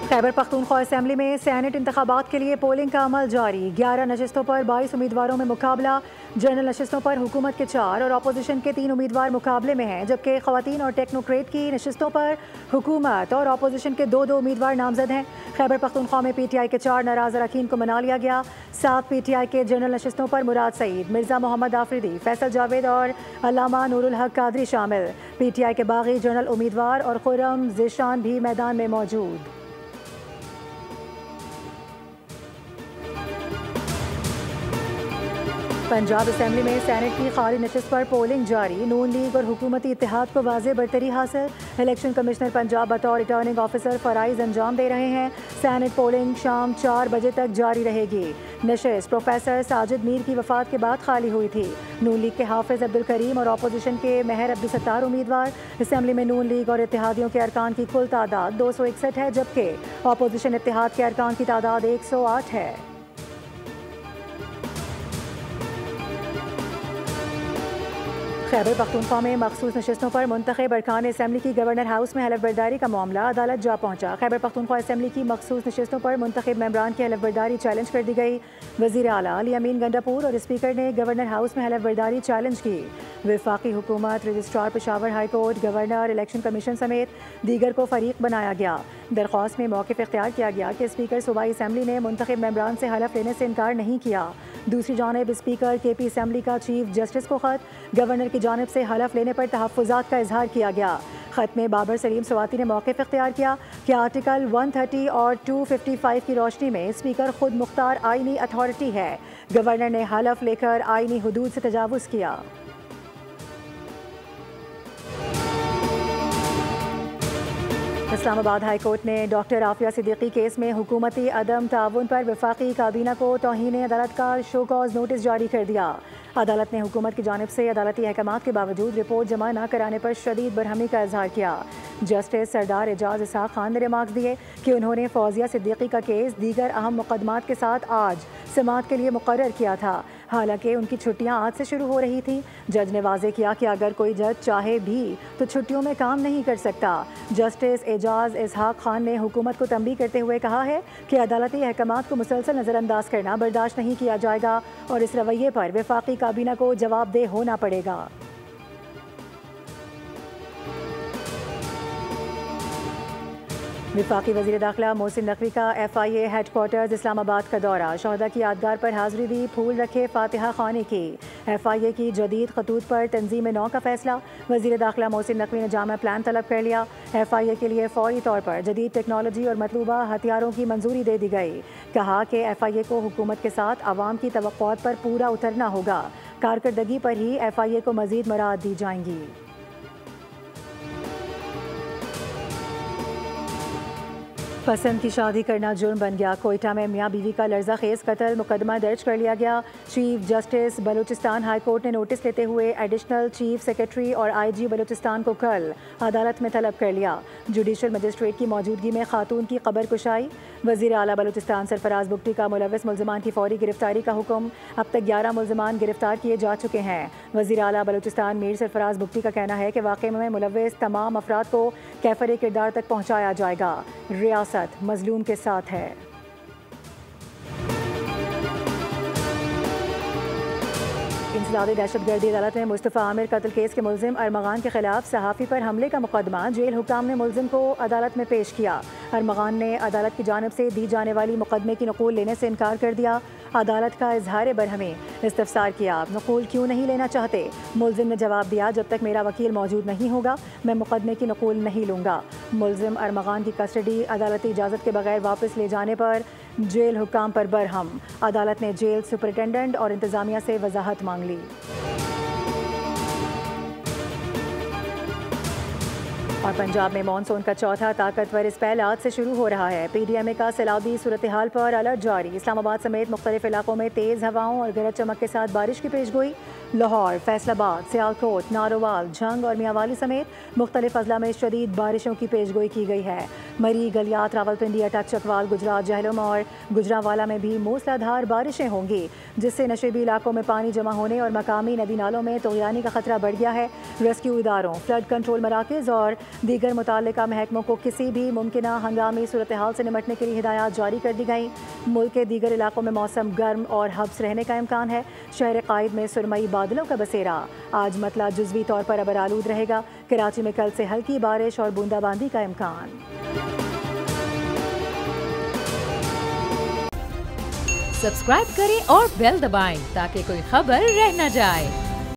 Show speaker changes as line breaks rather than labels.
Khyber Pakhtunkhwa assembly में senate इंतखाबात के लिए पोलिंग का अमल जारी। 11 नशिस्तों पर 22 उम्मीदवारों में मुकाबला। जनरल नशिस्तों पर हुकूमत के 4 और अपोजिशन के 3 उम्मीदवार मुकाबले में हैं, जबकि खवातीन और टेक्नोक्रेट की नशिस्तों पर हुकूमत और अपोजिशन के 2-2 उम्मीदवार नामजद हैं। खैबर पख्तूनख्वा में PTI के 4 नाराज अरकान को मना लिया गया। 7 PTI के जनरल नशिस्तों पर मुराद सईद, मिर्जा मोहम्मद आफरीदी, फैसल जावेद और अल्लामा नूरुल हक कादरी शामिल। PTI के बागी जनरल उम्मीदवार और खुर्रम ज़ीशान भी मैदान में मौजूद। पंजाब असेंबली में सैनेट की खाली नशिस्त पर पोलिंग जारी। नून लीग और हुकूमती इत्तेहाद को वाज़ेह बरतरी हासिल। इलेक्शन कमिश्नर पंजाब बतौर रिटर्निंग ऑफिसर फ़राइज़ अंजाम दे रहे हैं। सैनेट पोलिंग शाम 4 बजे तक जारी रहेगी। नशिस्त प्रोफेसर साजिद मीर की वफात के बाद खाली हुई थी। नून लीग के हाफिज अब्दुल करीम और अपोजिशन के महर अब्दुल सत्तार उम्मीदवार। असेंबली में नून लीग और इत्तेहादियों के अरकान की कुल तादाद 261 है, जबकि अपोजिशन इत्तेहाद के अरकान की तादाद 108 है। खैबर पख्तूनख्वा में मखसूस नशिस्तों पर मुंतखब अरकान असेंबली की गवर्नर हाउस में हलफ बर्दारी का मामला अदालत जा पहुंचा। खैबर पख्तूनख्वा असेंबली की मखसूस नशिस्तों पर मुंतखब मेंबरान की हलफ बर्दारी चैलेंज कर दी गई। वज़ीर आला अली अमीन गंडापुर और स्पीकर ने गवर्नर हाउस में हलफ बर्दारी चैलेंज की। वफाकी हुकूमत, registrar Peshawar high court, governor, election commission समेत दीगर को फरीक बनाया गया। दरख्वास्त में मौक़िफ़ इख्तियार किया गया कि स्पीकर सूबाई असेंबली ने मुंतखब मेंबरान से हलफ लेने से इनकार नहीं किया। दूसरी जानिब स्पीकर KP असेंबली का चीफ जस्टिस को ख़त, गवर्नर की जानिब से हलफ लेने पर तहफ़्फ़ुज़ात का इजहार किया गया। ख़त में बाबर सलीम सवाती ने मौक़िफ़ इख्तियार किया कि आर्टिकल 130 और 255 की रोशनी में स्पीकर खुद मुख्तार आइनी अथॉरिटी है। गवर्नर ने हलफ लेकर आइनी हुदूद से तजावुज़ किया। इस्लामाबाद हाई कोर्ट ने डॉक्टर आफिया सिद्दीकी केस में हुकूमती अदम ताउन पर वफाकी काबीना को तौहीन अदालत का शो कॉज नोटिस जारी कर दिया। अदालत ने हुकूमत की जानिब से अदालती अहकामात के बावजूद रिपोर्ट जमा न कराने पर शदीद बरहमी का इजहार किया। जस्टिस सरदार एजाज इसहाक खान ने रिमार्क दिए कि उन्होंने फौजिया सिद्दीकी का केस दीगर अहम मुकदमात के साथ आज समाअत के लिए मुकर्रर किया था, हालांकि उनकी छुट्टियां आज से शुरू हो रही थी। जज ने वाज़ेह किया कि अगर कोई जज चाहे भी तो छुट्टियों में काम नहीं कर सकता। जस्टिस एजाज इसहाक खान ने हुकूमत को तंबीह करते हुए कहा है कि अदालती अहकामात को मुसलसल नज़रअंदाज करना बर्दाश्त नहीं किया जाएगा और इस रवैये पर वफाकी काबीना को जवाबदेह होना पड़ेगा। वफाकी वज़ीर दाखिला मोहसिन नकवी का FIA हेडक्वार्टर्स इस्लामाबाद का दौरा। शहदा की यादगार पर हाज़िरी दी, फूल रखे, फातिहा खानी की। FIA की जदीद खतूत पर तंजीम नौ का फैसला। वज़ीर दाखिला मोहसिन नकवी ने जामा प्लान तलब कर लिया। FIA के लिए फौरी तौर पर जदीद टेक्नोलॉजी और मतलूबा हथियारों की मंजूरी दे दी गई। कहा कि FIA को हुकूमत के साथ आवाम की तवक्कुआत पर पूरा उतरना होगा। कारकर्दगी पर ही FIA को मज़ीद मराद दी जाएंगी। पसंद की शादी करना जुर्म बन गया। कोयटा में मियाँ बीवी का लर्जा खेज कत्ल मुकदमा दर्ज कर लिया गया। Chief justice Balochistan high court ने नोटिस लेते हुए एडिशनल चीफ सेक्रेटरी और IG बलूचिस्तान को कल अदालत में तलब कर लिया। जुडिशल मजिस्ट्रेट की मौजूदगी में खातून की कबर कुशाई। वज़ीर आला बलूचिस्तान सरफराज बुगटी का मुलव्वस मुल्ज़िमान की फौरी गिरफ्तारी का हुक्म। अब तक 11 मुल्ज़िमान गिरफ्तार किए जा चुके हैं। वज़ीर आला बलूचिस्तान मीर सरफराज बुगटी का कहना है कि वाक़े में मुलव्वस तमाम अफराद को कैफरे किरदार तक पहुँचाया जाएगा। रियासत मजलूम के साथ है। इंसदादी दहशतगर्दी अदालत ने मुस्तफ़ा आमिर कत्ल केस के मुल्जिम अरमगान के खिलाफ सहाफ़ी पर हमले का मुकदमा जेल हुकाम ने मुल्जिम को अदालत में पेश किया। अरमगान ने अदालत की जानिब से दी जाने वाली मुकदमे की नकूल लेने से इनकार कर दिया। अदालत का इजहार बरहमी इस्तफसार किया, नकूल क्यों नहीं लेना चाहते? मुल्जिम ने जवाब दिया, जब तक मेरा वकील मौजूद नहीं होगा मैं मुकदमे की नकूल नहीं लूँगा। मुल्जिम अरमगान की कस्टडी अदालती इजाज़त के बगैर वापस ले जाने पर जेल हुकाम पर बरहम। अदालत ने जेल सुपरिटेंडेंट और इंतज़ामिया से वजाहत मांग ली। और पंजाब में मानसून का चौथा ताकतवर स्पेल आज से शुरू हो रहा है। PDMA का सैलाबी सूरत हाल पर अलर्ट जारी। इस्लामाबाद समेत मुख्तलिफ इलाकों में तेज़ हवाओं और गरज चमक के साथ बारिश की पेशगोई। लाहौर, फैसलाबाद, सियालकोट, नारोवाल, झंग और मियांवाली समेत मुख्तलिफ अजला में शदीद बारिशों की पेशगोई की गई है। मरी, गलियात, रावलपिंडी, अटक, चकवाल, गुजरात, जहलम और गुजरांवाला में भी मूसलाधार बारिशें होंगी, जिससे नशेबी इलाकों में पानी जमा होने और मकामी नदी नालों में तुग़यानी का खतरा बढ़ गया है। रेस्क्यू इदारों, फ्लड कंट्रोल मराकज़ और दीगर मुताल्लिका महकमों को किसी भी मुमकिना हंगामी सूरत हाल से निपटने के लिए हिदायत जारी कर दी गई। मुल्क के दीगर इलाकों में मौसम गर्म और हब्स रहने का इम्कान है। शहर कायद में सुरमई बादलों का बसेरा। आज मतला जुज़वी तौर पर अबर आलूद रहेगा। कराची में कल से हल्की बारिश और बूंदाबांदी का इम्कान।
सब्सक्राइब करें और बेल दबाएं ताकि कोई खबर रह न जाए।